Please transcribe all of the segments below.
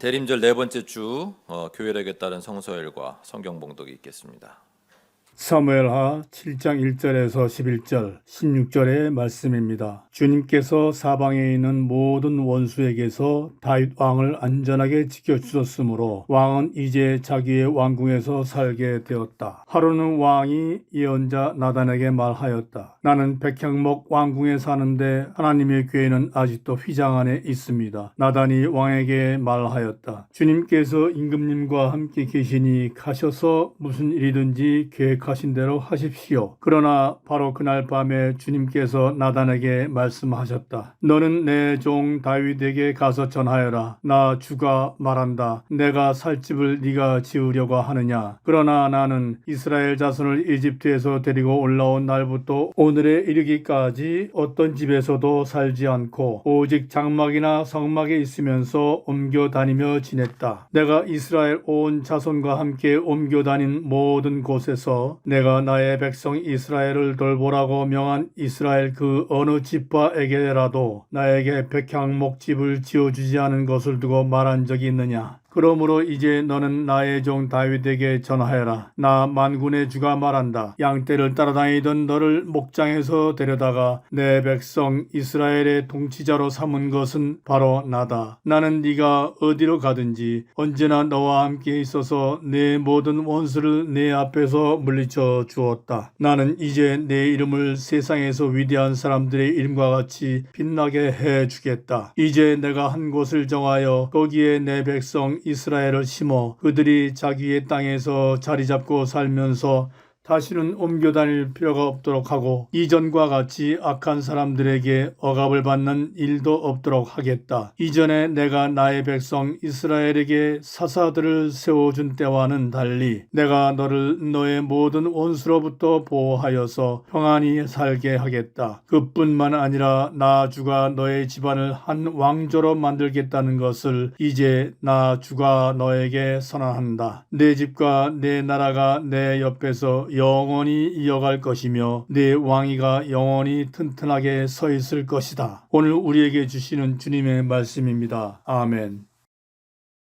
대림절 네 번째 주 교회력에 따른 성서일과 성경 봉독이 있겠습니다. 사무엘하 7장 1절에서 11절, 16절의 말씀입니다. 주님께서 사방에 있는 모든 원수에게서 다윗 왕을 안전하게 지켜주셨으므로 왕은 이제 자기의 왕궁에서 살게 되었다. 하루는 왕이 예언자 나단에게 말하였다. 나는 백향목 왕궁에 사는데 하나님의 교회는 아직도 휘장 안에 있습니다. 나단이 왕에게 말하였다. 주님께서 임금님과 함께 계시니 가셔서 무슨 일이든지 계획하신 대로 하십시오. 그러나 바로 그날 밤에 주님께서 나단에게 말씀하셨다. 너는 내 종 다윗에게 가서 전하여라. 나 주가 말한다. 내가 살 집을 네가 지으려고 하느냐. 그러나 나는 이스라엘 자손을 이집트에서 데리고 올라온 날부터 오늘에 이르기까지 어떤 집에서도 살지 않고 오직 장막이나 성막에 있으면서 옮겨 다니며 지냈다. 내가 이스라엘 온 자손과 함께 옮겨 다닌 모든 곳에서 내가 나의 백성 이스라엘을 돌보라고 명한 이스라엘 그 어느 지파에게라도 나에게 백향목집을 지어주지 않은 것을 두고 말한 적이 있느냐? 그러므로 이제 너는 나의 종 다윗에게 전하여라. 나 만군의 주가 말한다. 양떼를 따라다니던 너를 목장에서 데려다가 내 백성 이스라엘의 통치자로 삼은 것은 바로 나다. 나는 네가 어디로 가든지 언제나 너와 함께 있어서 내 모든 원수를 내 앞에서 물리쳐 주었다. 나는 이제 내 이름을 세상에서 위대한 사람들의 이름과 같이 빛나게 해주겠다. 이제 내가 한 곳을 정하여 거기에 내 백성 이스라엘을 심어 그들이 자기의 땅에서 자리 잡고 살면서 다시는 옮겨 다닐 필요가 없도록 하고 이전과 같이 악한 사람들에게 억압을 받는 일도 없도록 하겠다. 이전에 내가 나의 백성 이스라엘에게 사사들을 세워준 때와는 달리 내가 너를 너의 모든 원수로부터 보호하여서 평안히 살게 하겠다. 그뿐만 아니라 나 주가 너의 집안을 한 왕조로 만들겠다는 것을 이제 나 주가 너에게 선언한다. 내 집과 내 나라가 내 옆에서 영원히 이어갈 것이며 내 왕위가 영원히 튼튼하게 서 있을 것이다. 오늘 우리에게 주시는 주님의 말씀입니다. 아멘.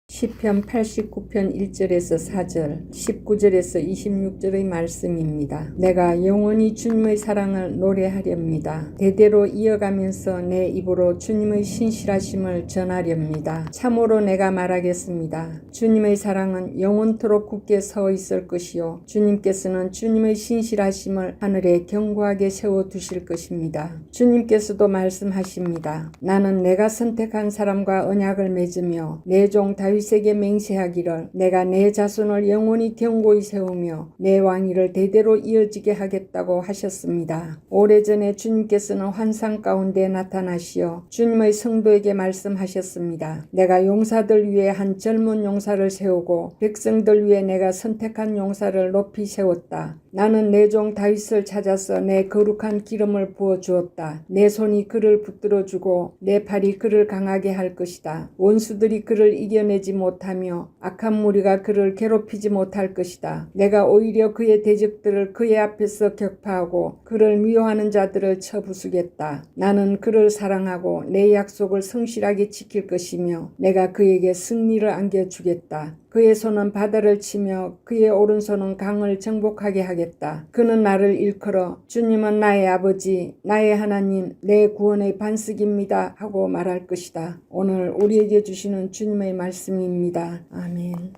시편 89편 1절에서 4절, 19절에서 26절의 말씀입니다. 내가 영원히 주님의 사랑을 노래하렵니다. 대대로 이어가면서 내 입으로 주님의 신실하심을 전하렵니다. 참으로 내가 말하겠습니다. 주님의 사랑은 영원토록 굳게 서 있을 것이요 주님께서는 주님의 신실하심을 하늘에 견고하게 세워두실 것입니다. 주님께서도 말씀하십니다. 나는 내가 선택한 사람과 언약을 맺으며 내 종 다윗에게 맹세하기를 내가 내 자손을 영원히 견고히 세우며 내 왕위를 대대로 이어지게 하겠다고 하셨습니다. 오래전에 주님께서는 환상 가운데 나타나시어 주님의 성도에게 말씀하셨습니다. 내가 용사들 위해 한 젊은 용사를 세우고 백성들 위해 내가 선택한 용사를 높이 세웠다. 나는 내 종 다윗을 찾아서 내 거룩한 기름을 부어 주었다. 내 손이 그를 붙들어주고 내 팔이 그를 강하게 할 것이다. 원수들이 그를 이겨내지 못하며 악한 무리가 그를 괴롭히지 못할 것이다. 내가 오히려 그의 대적들을 그의 앞에서 격파하고 그를 미워하는 자들을 쳐부수겠다. 나는 그를 사랑하고 내 약속을 성실하게 지킬 것이며 내가 그에게 승리를 안겨주겠다. 그의 손은 바다를 치며 그의 오른손은 강을 정복하게 하겠다. 그는 나를 일컬어 주님은 나의 아버지, 나의 하나님, 내 구원의 반석입니다 하고 말할 것이다. 오늘 우리에게 주시는 주님의 말씀입니다. 아멘.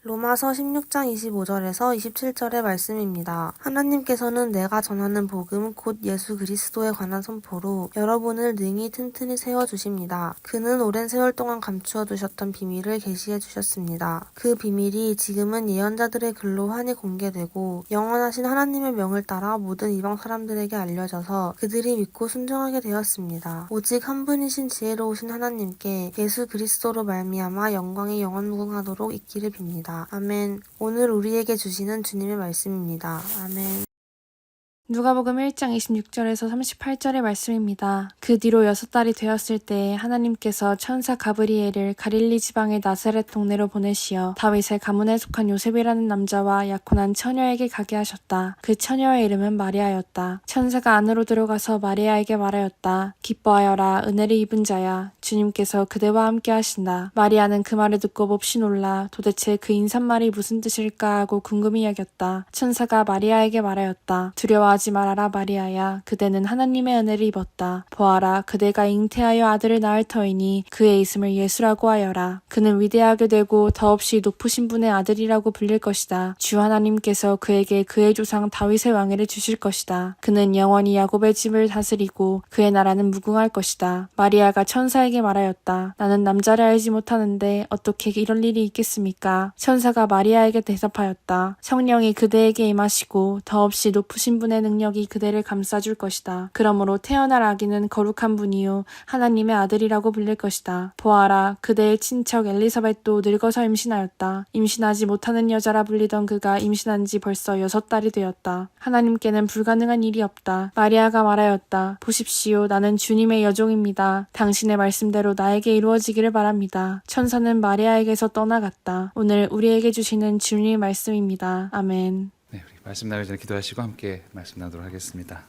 로마서 16장 25절에서 27절의 말씀입니다. 하나님께서는 내가 전하는 복음 곧 예수 그리스도에 관한 선포로 여러분을 능히 튼튼히 세워주십니다. 그는 오랜 세월 동안 감추어 두셨던 비밀을 계시해 주셨습니다. 그 비밀이 지금은 예언자들의 글로 환히 공개되고 영원하신 하나님의 명을 따라 모든 이방 사람들에게 알려져서 그들이 믿고 순종하게 되었습니다. 오직 한 분이신 지혜로우신 하나님께 예수 그리스도로 말미암아 영광이 영원무궁하도록 있기를 빕니다. 아멘. 오늘 우리에게 주시는 주님의 말씀입니다. 아멘. 누가복음 1장 26절에서 38절의 말씀입니다. 그 뒤로 6달이 되었을 때에 하나님께서 천사 가브리엘을 갈릴리 지방의 나사렛 동네로 보내시어 다윗의 가문에 속한 요셉이라는 남자와 약혼한 처녀에게 가게 하셨다. 그 처녀의 이름은 마리아였다. 천사가 안으로 들어가서 마리아에게 말하였다. 기뻐하여라, 은혜를 입은 자야. 주님께서 그대와 함께 하신다. 마리아는 그 말을 듣고 몹시 놀라 도대체 그 인사말이 무슨 뜻일까 하고 궁금히 여겼다. 천사가 마리아에게 말하였다. 두려워하지 말아라 마리아야. 그대는 하나님의 은혜를 입었다. 보아라 그대가 잉태하여 아들을 낳을 터이니 그의 이름을 예수라고 하여라. 그는 위대하게 되고 더없이 높으신 분의 아들이라고 불릴 것이다. 주 하나님께서 그에게 그의 조상 다윗의 왕위를 주실 것이다. 그는 영원히 야곱의 집을 다스리고 그의 나라는 무궁할 것이다. 마리아가 천사에게 말하였다. 나는 남자를 알지 못하는데 어떻게 이럴 일이 있겠습니까? 천사가 마리아에게 대답하였다. 성령이 그대에게 임하시고 더없이 높으신 분의 능력이 그대를 감싸줄 것이다. 그러므로 태어날 아기는 거룩한 분이요 하나님의 아들이라고 불릴 것이다. 보아라 그대의 친척 엘리사벳도 늙어서 임신하였다. 임신하지 못하는 여자라 불리던 그가 임신한 지 벌써 6달이 되었다. 하나님께는 불가능한 일이 없다. 마리아가 말하였다. 보십시오 나는 주님의 여종입니다. 당신의 말씀대로 나에게 이루어지기를 바랍니다. 천사는 마리아에게서 떠나갔다. 오늘 우리에게 주시는 주님의 말씀입니다. 아멘. 네, 우리 말씀 나누기 전에 기도하시고 함께 말씀 나누도록 하겠습니다.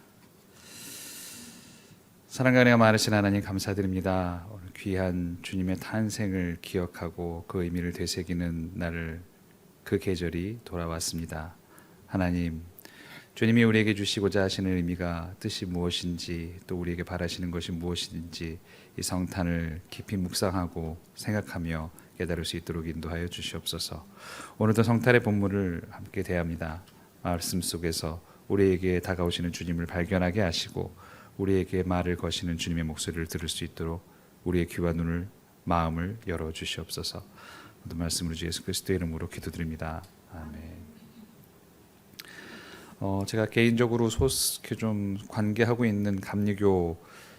사랑과 은혜가 많으신 하나님 감사드립니다. 오늘 귀한 주님의 탄생을 기억하고 그 의미를 되새기는 날을 그 계절이 돌아왔습니다. 하나님, 주님이 우리에게 주시고자 하시는 의미가 뜻이 무엇인지 또 우리에게 바라시는 것이 무엇인지 이 성탄을 깊이 묵상하고 생각하며 깨달을 수 있도록 인도하여 주시옵소서. 오늘도 성탄의 본문을 함께 대합니다. 말씀 속에서 우리에게 다가오시는 주님을 발견하게 하시고 우리에게 말을 거시는 주님의 목소리를 들을 수 있도록 우리의 귀와 눈을 마음을 열어 주시옵소서. 모든 말씀으로 주 예수 그리스도의 이름으로 기도드립니다. 아멘. 제가 개인적으로 좀 관계하고 있는 감리교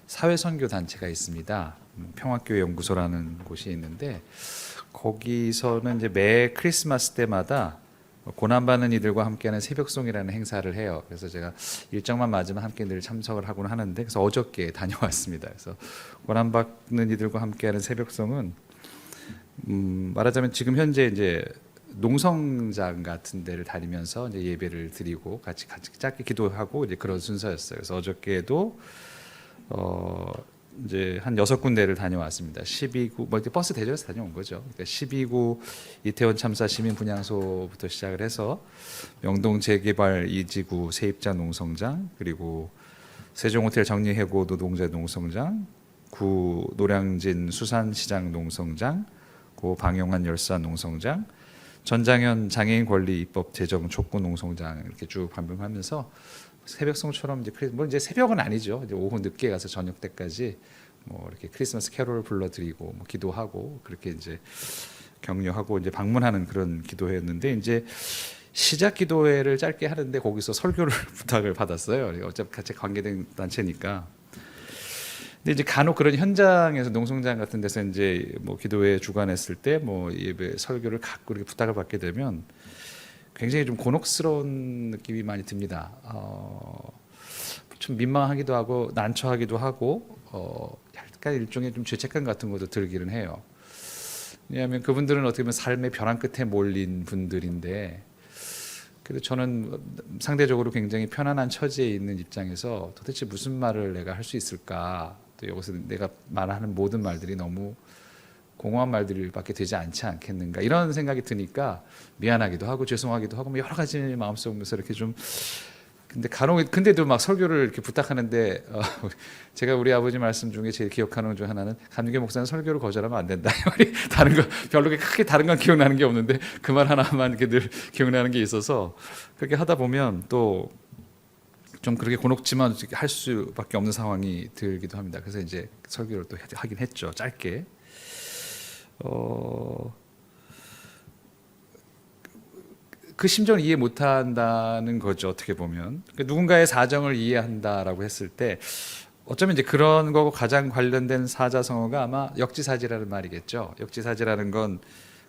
사회선교 단체가 있습니다. 평화교회 연구소라는 곳이 있는데 거기서는 이제 매 크리스마스 때마다 고난받는 이들과 함께하는 새벽송이라는 행사를 해요. 그래서 제가 일정만 맞으면 함께 늘 참석을 하곤 하는데 그래서 어저께 다녀왔습니다. 그래서 고난받는 이들과 함께하는 새벽송은 말하자면 지금 현재 이제 농성장 같은 데를 다니면서 이제 예배를 드리고 같이 짧게 기도하고 이제 그런 순서였어요. 그래서 어저께도 이제 한 6군데를 다녀왔습니다. 12구 버스 대절에서 다녀온 거죠. 그러니까 12구 이태원 참사 시민 분향소부터 시작을 해서 명동 재개발 2지구 세입자 농성장, 그리고 세종호텔 정리해고 노동자 농성장, 구 노량진 수산시장 농성장, 고 방용한 열사 농성장, 전장현 장애인 권리 입법 제정 촉구 농성장 이렇게 쭉 방문하면서 새벽송처럼 이제 새벽은 아니죠. 이제 오후 늦게 가서 저녁 때까지 뭐 이렇게 크리스마스 캐롤을 불러드리고 뭐 기도하고 그렇게 이제 격려하고 이제 방문하는 그런 기도회였는데 이제 시작 기도회를 짧게 하는데 거기서 설교를 부탁을 받았어요. 어차피 같이 관계된 단체니까. 근데 이제 간혹 그런 현장에서 농성장 같은 데서 이제 뭐 기도회 주관했을 때 뭐 예배 설교를 갖고 이렇게 부탁을 받게 되면 굉장히 좀 곤혹스러운 느낌이 많이 듭니다. 좀 민망하기도 하고 난처하기도 하고 약간 일종의 좀 죄책감 같은 것도 들기는 해요. 왜냐하면 그분들은 어떻게 보면 삶의 벼랑 끝에 몰린 분들인데 그래도 저는 상대적으로 굉장히 편안한 처지에 있는 입장에서 도대체 무슨 말을 내가 할 수 있을까? 또 여기서 내가 말하는 모든 말들이 너무 공허한 말들밖에 되지 않지 않겠는가 이런 생각이 드니까 미안하기도 하고 죄송하기도 하고 뭐 여러 가지 마음속에서 이렇게 좀 근데도 막 설교를 이렇게 부탁하는데 제가 우리 아버지 말씀 중에 제일 기억하는 것 중 하나는 감리교 목사는 설교를 거절하면 안 된다. 다른 거 별로 크게 다른 건 기억나는 게 없는데 그 말 하나만 이렇게 늘 기억나는 게 있어서 그렇게 하다 보면 또 좀 그렇게 곤혹지만 할 수밖에 없는 상황이 들기도 합니다. 그래서 이제 설교를 또 하긴 했죠. 짧게. 그 심정을 이해 못한다는 거죠. 어떻게 보면 누군가의 사정을 이해한다라고 했을 때 어쩌면 이제 그런 거고 가장 관련된 사자성어가 아마 역지사지라는 말이겠죠. 역지사지라는 건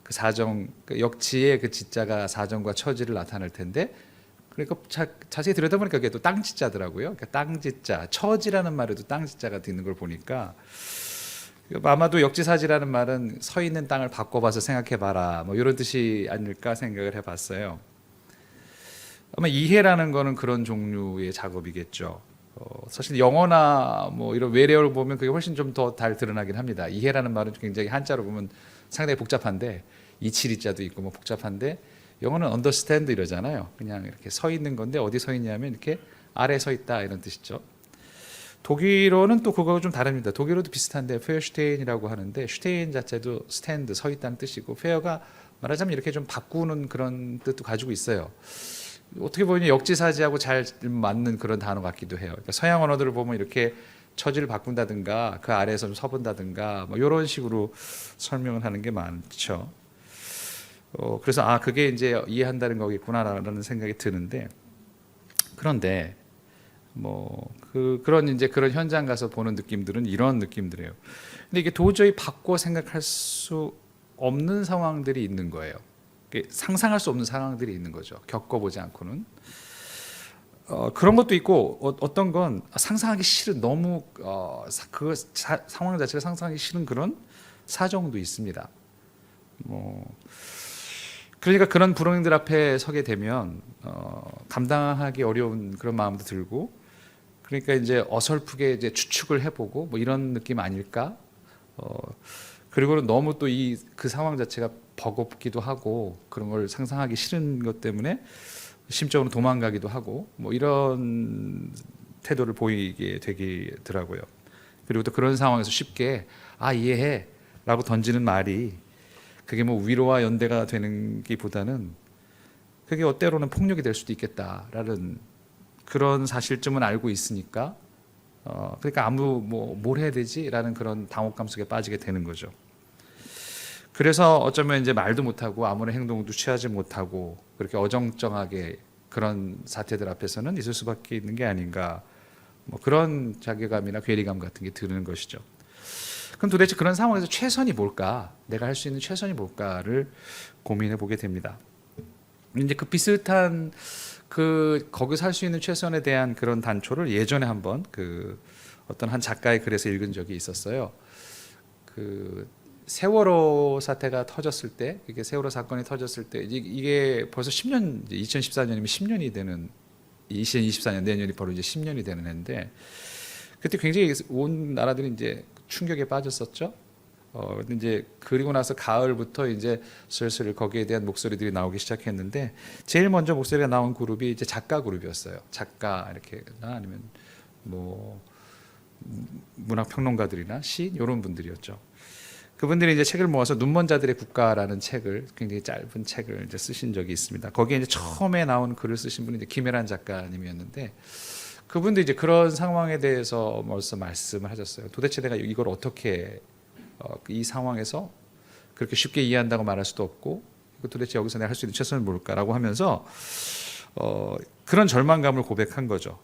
그 사정, 역지의 그 지자가 사정과 처지를 나타낼 텐데 그러니까 자세히 들여다보니까 그게 또 땅지자더라고요. 그러니까 땅지자, 처지라는 말에도 땅지자가 있는 걸 보니까 아마도 역지사지라는 말은 서 있는 땅을 바꿔봐서 생각해봐라 뭐 이런 뜻이 아닐까 생각을 해봤어요. 아마 이해라는 거는 그런 종류의 작업이겠죠. 사실 영어나 뭐 이런 외래어를 보면 그게 훨씬 좀 더 잘 드러나긴 합니다. 이해라는 말은 굉장히 한자로 보면 상당히 복잡한데 이치리자도 있고 뭐 복잡한데 영어는 understand 이러잖아요. 그냥 이렇게 서 있는 건데 어디 서 있냐면 이렇게 아래 서 있다 이런 뜻이죠. 독일어는 또 그거가 좀 다릅니다. 독일어도 비슷한데 페어슈테인이라고 하는데 슈테인 자체도 스탠드 서 있다는 뜻이고 페어가 말하자면 이렇게 좀 바꾸는 그런 뜻도 가지고 있어요. 어떻게 보면 역지사지하고 잘 맞는 그런 단어 같기도 해요. 그러니까 서양 언어들을 보면 이렇게 처지를 바꾼다든가 그 아래에서 좀 서본다든가 뭐 이런 식으로 설명을 하는 게 많죠. 그래서 그게 이제 이해한다는 거겠구나라는 생각이 드는데 그런데 뭐 그런 이제 그런 현장 가서 보는 느낌들은 이런 느낌들이에요. 근데 이게 도저히 바꿔 생각할 수 없는 상황들이 있는 거예요. 상상할 수 없는 상황들이 있는 거죠. 겪어보지 않고는. 그런 것도 있고 어떤 건 상상하기 싫은 너무 그 상황 자체가 상상하기 싫은 그런 사정도 있습니다. 그러니까 그런 불황들 앞에 서게 되면 감당하기 어려운 그런 마음도 들고 그러니까 이제 어설프게 이제 추측을 해보고 뭐 이런 느낌 아닐까? 그리고는 너무 또 그 상황 자체가 버겁기도 하고 그런 걸 상상하기 싫은 것 때문에 심적으로 도망가기도 하고 뭐 이런 태도를 보이게 되더라고요. 그리고 또 그런 상황에서 쉽게 이해해라고 던지는 말이 그게 뭐 위로와 연대가 되는 게보다는 그게 때로는 폭력이 될 수도 있겠다라는 그런 사실쯤은 알고 있으니까 그러니까 뭘 해야 되지라는 그런 당혹감 속에 빠지게 되는 거죠. 그래서 어쩌면 이제 말도 못하고 아무런 행동도 취하지 못하고 그렇게 어정쩡하게 그런 사태들 앞에서는 있을 수밖에 있는 게 아닌가 뭐 그런 자괴감이나 괴리감 같은 게 드는 것이죠. 그럼 도대체 그런 상황에서 최선이 뭘까? 내가 할 수 있는 최선이 뭘까를 고민해 보게 됩니다. 이제 그 비슷한 거기서 할 수 있는 최선에 대한 그런 단초를 예전에 한번 어떤 한 작가의 글에서 읽은 적이 있었어요. 세월호 사태가 터졌을 때, 이게 세월호 사건이 터졌을 때 이게 벌써 10년, 2014년이면 10년이 되는 2024년 내년이 바로 이제 10년이 되는 해인데 그때 굉장히 온 나라들이 이제 충격에 빠졌었죠. 근데 이제 그리고 나서 가을부터 이제 슬슬 거기에 대한 목소리들이 나오기 시작했는데 제일 먼저 목소리가 나온 그룹이 이제 작가 그룹이었어요. 작가 아니면 뭐 문학 평론가들이나 시인 이런 분들이었죠. 그분들이 이제 책을 모아서 눈먼 자들의 국가라는 책을 굉장히 짧은 책을 이제 쓰신 적이 있습니다. 거기에 이제 처음에 나온 글을 쓰신 분이 이제 김혜란 작가님이었는데 그분도 이제 그런 상황에 대해서 벌써 말씀을 하셨어요. 도대체 내가 이걸 어떻게 이 상황에서 그렇게 쉽게 이해한다고 말할 수도 없고 도대체 여기서 내가 할 수 있는 최선은 뭘까라고 하면서 그런 절망감을 고백한 거죠.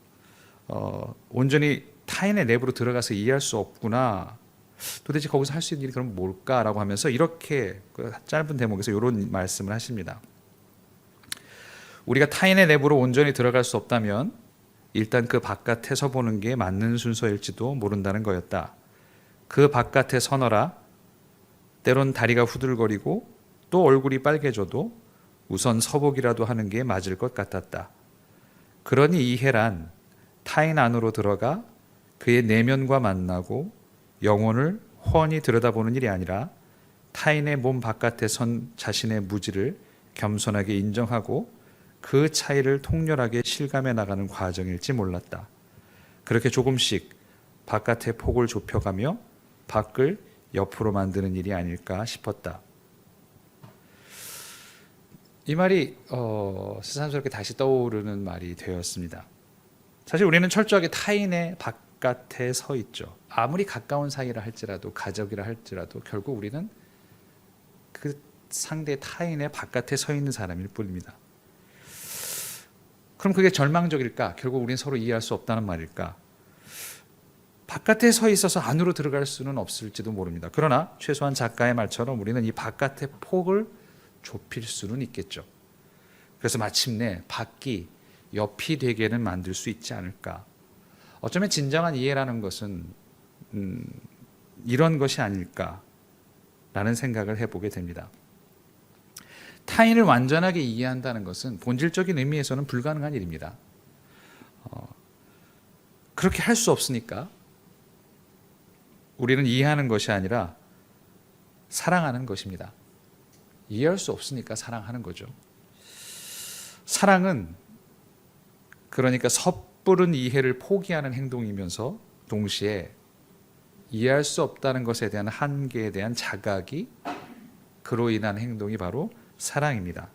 온전히 타인의 내부로 들어가서 이해할 수 없구나. 도대체 거기서 할 수 있는 일이 그럼 뭘까라고 하면서 이렇게 짧은 대목에서 이런 말씀을 하십니다. 우리가 타인의 내부로 온전히 들어갈 수 없다면 일단 그 바깥에서 보는 게 맞는 순서일지도 모른다는 거였다. 그 바깥에 서너라 때론 다리가 후들거리고 또 얼굴이 빨개져도 우선 서보기라도 하는 게 맞을 것 같았다. 그러니 이해란 타인 안으로 들어가 그의 내면과 만나고 영혼을 훤히 들여다보는 일이 아니라 타인의 몸 바깥에 선 자신의 무지를 겸손하게 인정하고 그 차이를 통렬하게 실감해 나가는 과정일지 몰랐다. 그렇게 조금씩 바깥의 폭을 좁혀가며 밖을 옆으로 만드는 일이 아닐까 싶었다. 이 말이 새삼스럽게 다시 떠오르는 말이 되었습니다. 사실 우리는 철저하게 타인의 바깥에 서 있죠. 아무리 가까운 사이라 할지라도 가족이라 할지라도 결국 우리는 그 상대 타인의 바깥에 서 있는 사람일 뿐입니다. 그럼 그게 절망적일까? 결국 우리는 서로 이해할 수 없다는 말일까? 바깥에 서 있어서 안으로 들어갈 수는 없을지도 모릅니다. 그러나 최소한 작가의 말처럼 우리는 이 바깥의 폭을 좁힐 수는 있겠죠. 그래서 마침내 밖이 옆이 되게는 만들 수 있지 않을까. 어쩌면 진정한 이해라는 것은 이런 것이 아닐까라는 생각을 해보게 됩니다. 타인을 완전하게 이해한다는 것은 본질적인 의미에서는 불가능한 일입니다. 그렇게 할 수 없으니까 우리는 이해하는 것이 아니라 사랑하는 것입니다. 이해할 수 없으니까 사랑하는 거죠. 사랑은 그러니까 섣부른 이해를 포기하는 행동이면서 동시에 이해할 수 없다는 것에 대한 한계에 대한 자각이 그로 인한 행동이 바로 사랑입니다.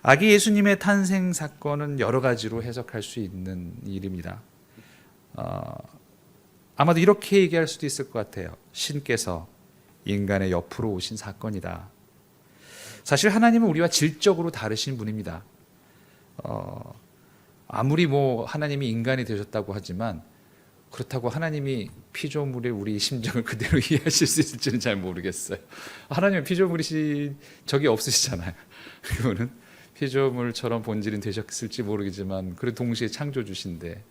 아기 예수님의 탄생 사건은 여러 가지로 해석할 수 있는 일입니다. 아마도 이렇게 얘기할 수도 있을 것 같아요. 신께서 인간의 옆으로 오신 사건이다. 사실 하나님은 우리와 질적으로 다르신 분입니다. 아무리 하나님이 인간이 되셨다고 하지만 그렇다고 하나님이 피조물의 우리 심정을 그대로 이해하실 수 있을지는 잘 모르겠어요. 하나님은 피조물이신 적이 없으시잖아요. 그거는 피조물처럼 본질은 되셨을지 모르겠지만 그래도 동시에 창조주신데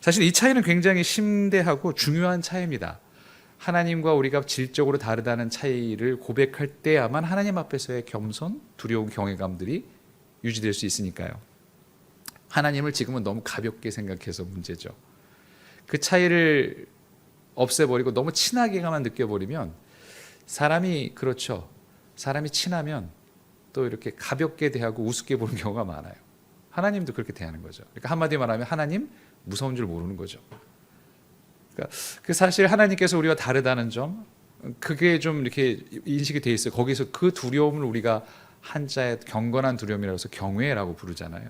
사실 이 차이는 굉장히 심대하고 중요한 차이입니다. 하나님과 우리가 질적으로 다르다는 차이를 고백할 때야만 하나님 앞에서의 겸손, 두려운 경외감들이 유지될 수 있으니까요. 하나님을 지금은 너무 가볍게 생각해서 문제죠. 그 차이를 없애버리고 너무 친하게만 느껴버리면 사람이 그렇죠. 사람이 친하면 또 이렇게 가볍게 대하고 우습게 보는 경우가 많아요. 하나님도 그렇게 대하는 거죠. 그러니까 한마디로 말하면 하나님 무서운 줄 모르는 거죠. 그러니까 그 사실 하나님께서 우리와 다르다는 점 그게 좀 이렇게 인식이 돼 있어요. 거기서 그 두려움을 우리가 한자의 경건한 두려움이라고 해서 경외라고 부르잖아요.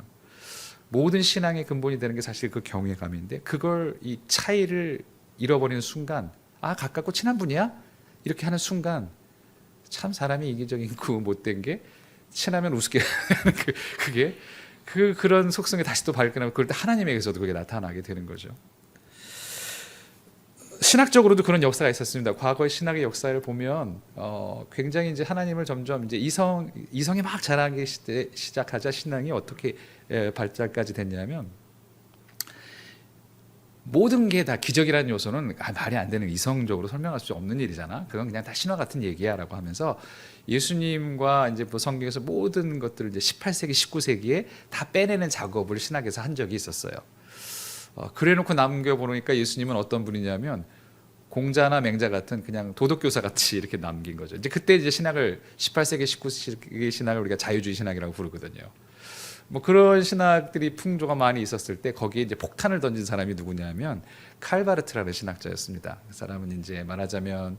모든 신앙의 근본이 되는 게 사실 그 경외감인데 그걸 이 차이를 잃어버리는 순간 가깝고 친한 분이야? 이렇게 하는 순간 참 사람이 이기적인 그 못된 게 친하면 우습게 그게 그런 속성이 다시 또 발견하고 그럴 때 하나님에게서도 그게 나타나게 되는 거죠. 신학적으로도 그런 역사가 있었습니다. 과거의 신학의 역사를 보면 굉장히 이제 하나님을 점점 이제 이성이 막 자라기 시작하자 신앙이 어떻게 발달까지 됐냐면 모든 게 다 기적이라는 요소는 말이 안 되는 이성적으로 설명할 수 없는 일이잖아. 그건 그냥 다 신화 같은 얘기야라고 하면서 예수님과 이제 성경에서 모든 것들을 이제 18세기, 19세기에 다 빼내는 작업을 신학에서 한 적이 있었어요. 그래놓고 남겨보니까 예수님은 어떤 분이냐면 공자나 맹자 같은 그냥 도덕교사 같이 이렇게 남긴 거죠. 이제 그때 이제 신학을 18세기, 19세기 신학을 우리가 자유주의 신학이라고 부르거든요. 그런 신학들이 풍조가 많이 있었을 때 거기에 이제 폭탄을 던진 사람이 누구냐면 칼바르트라는 신학자였습니다. 그 사람은 이제 말하자면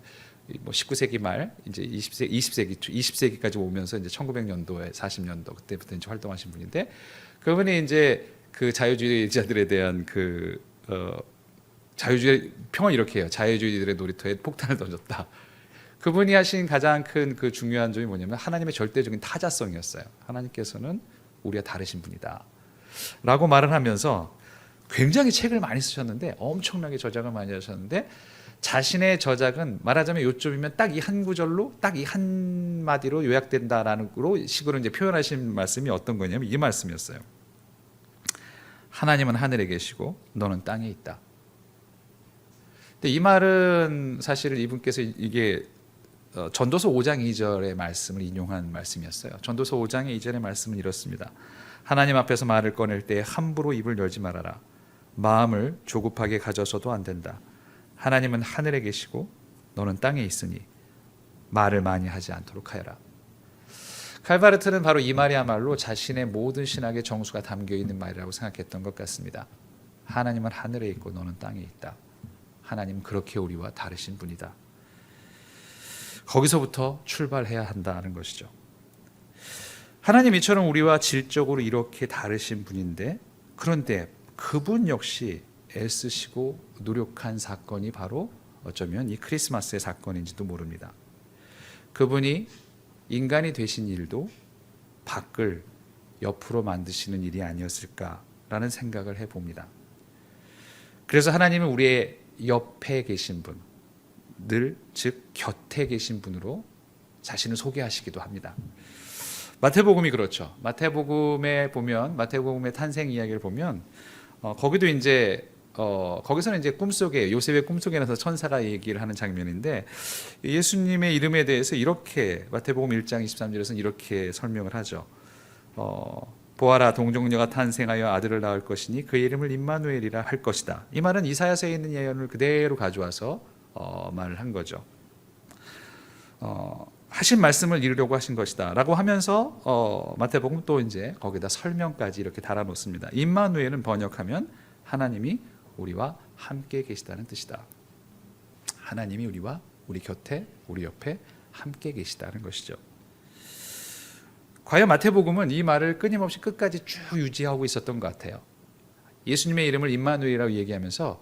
19세기 말 이제 20세기까지 오면서 이제 1900년도에 40년도 그때부터 이제 활동하신 분인데 그분이 이제 그 자유주의자들에 대한 자유주의 평은 이렇게 해요. 자유주의들의 놀이터에 폭탄을 던졌다. 그분이 하신 가장 큰 그 중요한 점이 뭐냐면 하나님의 절대적인 타자성이었어요. 하나님께서는 우리가 다르신 분이다 라고 말을 하면서 굉장히 책을 많이 쓰셨는데 엄청나게 저작을 많이 하셨는데 자신의 저작은 말하자면 요점이면 딱 이 한 구절로 딱 이 한마디로 요약된다라는 식으로 이제 표현하신 말씀이 어떤 거냐면 이 말씀이었어요. 하나님은 하늘에 계시고 너는 땅에 있다. 근데 이 말은 사실 이분께서 이게 전도서 5장 2절의 말씀을 인용한 말씀이었어요. 전도서 5장의 2절의 말씀은 이렇습니다. 하나님 앞에서 말을 꺼낼 때 함부로 입을 열지 말아라. 마음을 조급하게 가져서도 안 된다. 하나님은 하늘에 계시고 너는 땅에 있으니 말을 많이 하지 않도록 하여라. 칼바르트는 바로 이 말이야말로 자신의 모든 신학의 정수가 담겨있는 말이라고 생각했던 것 같습니다. 하나님은 하늘에 있고 너는 땅에 있다. 하나님은 그렇게 우리와 다르신 분이다. 거기서부터 출발해야 한다는 것이죠. 하나님 이처럼 우리와 질적으로 이렇게 다르신 분인데 그런데 그분 역시 애쓰시고 노력한 사건이 바로 어쩌면 이 크리스마스의 사건인지도 모릅니다. 그분이 인간이 되신 일도 밖을 옆으로 만드시는 일이 아니었을까라는 생각을 해봅니다. 그래서 하나님은 우리의 옆에 계신 분, 즉 곁에 계신 분으로 자신을 소개하시기도 합니다. 마태복음이 그렇죠. 마태복음에 보면 마태복음의 탄생 이야기를 보면 거기도 이제 거기서는 이제 꿈속에 요셉의 꿈속에 나서 천사가 얘기를 하는 장면인데 예수님의 이름에 대해서 이렇게 마태복음 1장 23절에서는 이렇게 설명을 하죠. 보아라 동정녀가 탄생하여 아들을 낳을 것이니 그의 이름을 임마누엘이라 할 것이다. 이 말은 이사야서에 있는 예언을 그대로 가져와서 말을 한 거죠. 하신 말씀을 이루려고 하신 것이다 라고 하면서 마태복음 또 이제 거기다 설명까지 이렇게 달아놓습니다. 임마누엘은 번역하면 하나님이 우리와 함께 계시다는 뜻이다. 하나님이 우리 곁에, 우리 옆에 함께 계시다는 것이죠. 과연 마태복음은 이 말을 끊임없이 끝까지 쭉 유지하고 있었던 것 같아요. 예수님의 이름을 임마누엘이라고 얘기하면서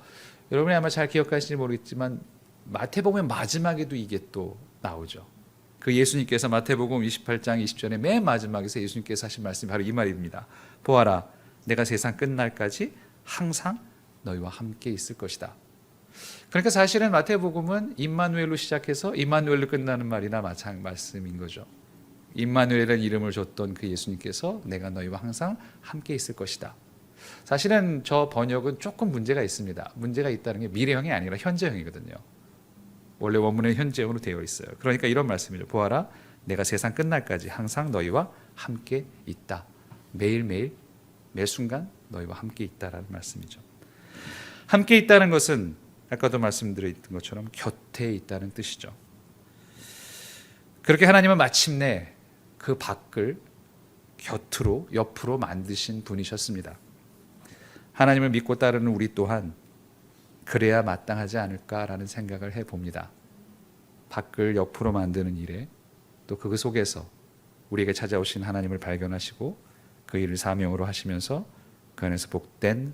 여러분이 아마 잘 기억하실지 모르겠지만 마태복음의 마지막에도 이게 또 나오죠. 그 예수님께서 마태복음 28장 20절에 맨 마지막에서 예수님께서 하신 말씀이 바로 이 말입니다. 보아라, 내가 세상 끝날까지 항상 너희와 함께 있을 것이다. 그러니까 사실은 마태복음은 임마누엘로 시작해서 임마누엘로 끝나는 말이나 마찬가지 말씀인 거죠. 임마누엘은 이름을 줬던 그 예수님께서 내가 너희와 항상 함께 있을 것이다. 사실은 저 번역은 조금 문제가 있습니다. 문제가 있다는 게 미래형이 아니라 현재형이거든요. 원래 원문은 현재형으로 되어 있어요. 그러니까 이런 말씀이죠. 보아라, 내가 세상 끝날까지 항상 너희와 함께 있다. 매일매일 매 순간 너희와 함께 있다라는 말씀이죠. 함께 있다는 것은 아까도 말씀드렸던 것처럼 곁에 있다는 뜻이죠. 그렇게 하나님은 마침내 그 밖을 곁으로 옆으로 만드신 분이셨습니다. 하나님을 믿고 따르는 우리 또한 그래야 마땅하지 않을까라는 생각을 해봅니다. 밖을 옆으로 만드는 일에 또 그 속에서 우리에게 찾아오신 하나님을 발견하시고 그 일을 사명으로 하시면서 그 안에서 복된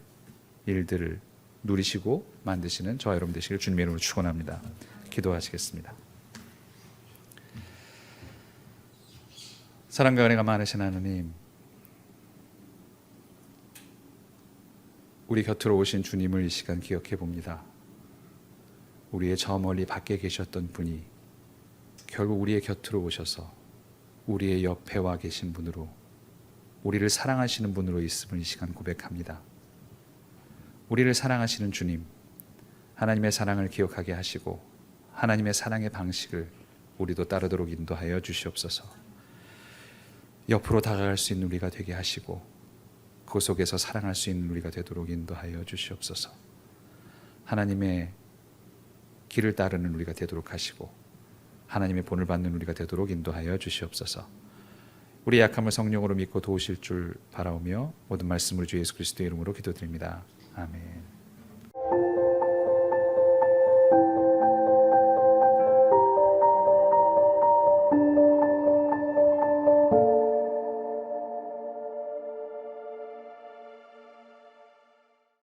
일들을 누리시고 만드시는 저와 여러분 되시길 주님의 이름으로 축원합니다. 기도하시겠습니다. 사랑과 은혜가 많으신 하나님, 우리 곁으로 오신 주님을 이 시간 기억해 봅니다. 우리의 저 멀리 밖에 계셨던 분이 결국 우리의 곁으로 오셔서 우리의 옆에 와 계신 분으로, 우리를 사랑하시는 분으로 있음을 이 시간 고백합니다. 우리를 사랑하시는 주님, 하나님의 사랑을 기억하게 하시고 하나님의 사랑의 방식을 우리도 따르도록 인도하여 주시옵소서. 옆으로 다가갈 수 있는 우리가 되게 하시고 그 속에서 사랑할 수 있는 우리가 되도록 인도하여 주시옵소서. 하나님의 길을 따르는 우리가 되도록 하시고 하나님의 본을 받는 우리가 되도록 인도하여 주시옵소서. 우리 약함을 성령으로 믿고 도우실 줄 바라오며 모든 말씀을 주 예수 그리스도의 이름으로 기도드립니다. 아멘.